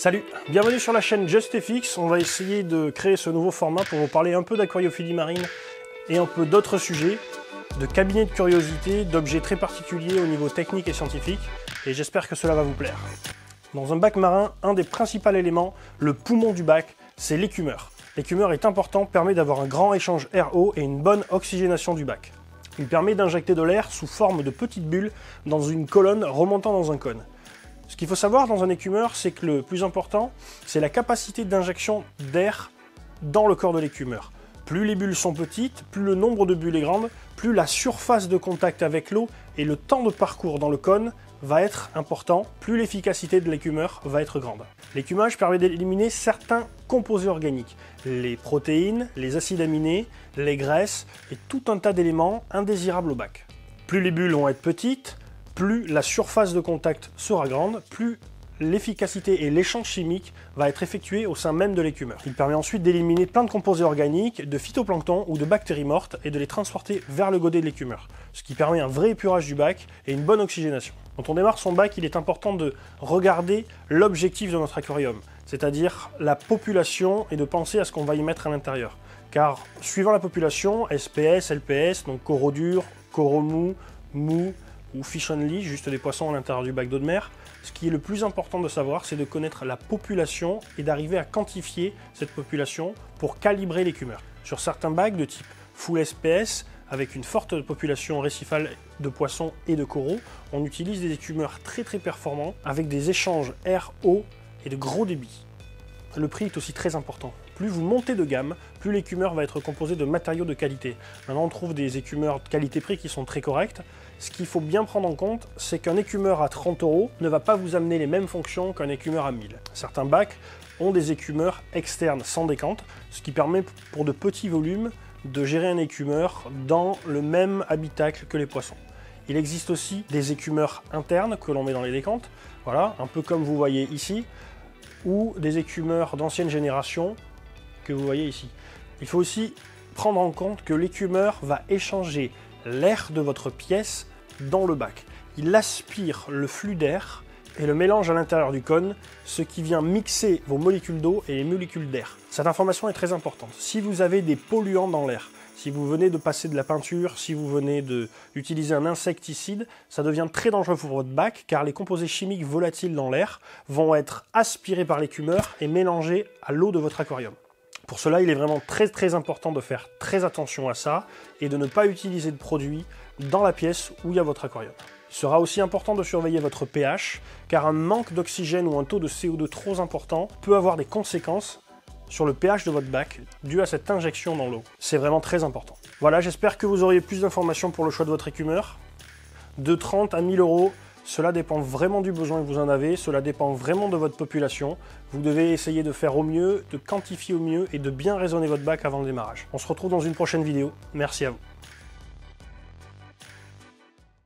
Salut, bienvenue sur la chaîne JustFX. On va essayer de créer ce nouveau format pour vous parler un peu d'aquariophilie marine et un peu d'autres sujets, de cabinets de curiosité, d'objets très particuliers au niveau technique et scientifique, et j'espère que cela va vous plaire. Dans un bac marin, un des principaux éléments, le poumon du bac, c'est l'écumeur. L'écumeur est important, permet d'avoir un grand échange air-eau et une bonne oxygénation du bac. Il permet d'injecter de l'air sous forme de petites bulles dans une colonne remontant dans un cône. Ce qu'il faut savoir dans un écumeur, c'est que le plus important, c'est la capacité d'injection d'air dans le corps de l'écumeur. Plus les bulles sont petites, plus le nombre de bulles est grand, plus la surface de contact avec l'eau et le temps de parcours dans le cône va être important, plus l'efficacité de l'écumeur va être grande. L'écumage permet d'éliminer certains composés organiques, les protéines, les acides aminés, les graisses et tout un tas d'éléments indésirables au bac. Plus les bulles vont être petites, plus la surface de contact sera grande, plus l'efficacité et l'échange chimique va être effectué au sein même de l'écumeur. Il permet ensuite d'éliminer plein de composés organiques, de phytoplancton ou de bactéries mortes et de les transporter vers le godet de l'écumeur, ce qui permet un vrai épurage du bac et une bonne oxygénation. Quand on démarre son bac, il est important de regarder l'objectif de notre aquarium, c'est-à-dire la population, et de penser à ce qu'on va y mettre à l'intérieur. Car suivant la population, SPS, LPS, donc coraux durs, coraux mous, ou fish only, juste des poissons à l'intérieur du bac d'eau de mer, ce qui est le plus important de savoir, c'est de connaître la population et d'arriver à quantifier cette population pour calibrer l'écumeur. Sur certains bacs de type full SPS, avec une forte population récifale de poissons et de coraux, on utilise des écumeurs très performants avec des échanges air-eau et de gros débits. Le prix est aussi très important. Plus vous montez de gamme, plus l'écumeur va être composé de matériaux de qualité. Maintenant, on trouve des écumeurs de qualité-prix qui sont très corrects. Ce qu'il faut bien prendre en compte, c'est qu'un écumeur à 30 € ne va pas vous amener les mêmes fonctions qu'un écumeur à 1000. Certains bacs ont des écumeurs externes sans décante, ce qui permet pour de petits volumes de gérer un écumeur dans le même habitacle que les poissons. Il existe aussi des écumeurs internes que l'on met dans les décantes, voilà, un peu comme vous voyez ici, ou des écumeurs d'ancienne génération que vous voyez ici. Il faut aussi prendre en compte que l'écumeur va échanger l'air de votre pièce dans le bac. Il aspire le flux d'air et le mélange à l'intérieur du cône, ce qui vient mixer vos molécules d'eau et les molécules d'air. Cette information est très importante. Si vous avez des polluants dans l'air, si vous venez de passer de la peinture, si vous venez d'utiliser un insecticide, ça devient très dangereux pour votre bac car les composés chimiques volatiles dans l'air vont être aspirés par l'écumeur et mélangés à l'eau de votre aquarium. Pour cela, il est vraiment très important de faire très attention à ça et de ne pas utiliser de produits dans la pièce où il y a votre aquarium. Il sera aussi important de surveiller votre pH car un manque d'oxygène ou un taux de CO2 trop important peut avoir des conséquences sur le pH de votre bac dû à cette injection dans l'eau. C'est vraiment très important. Voilà, j'espère que vous auriez plus d'informations pour le choix de votre écumeur. De 30 à 1000 €, cela dépend vraiment du besoin que vous en avez, cela dépend vraiment de votre population. Vous devez essayer de faire au mieux, de quantifier au mieux et de bien raisonner votre bac avant le démarrage. On se retrouve dans une prochaine vidéo. Merci à vous.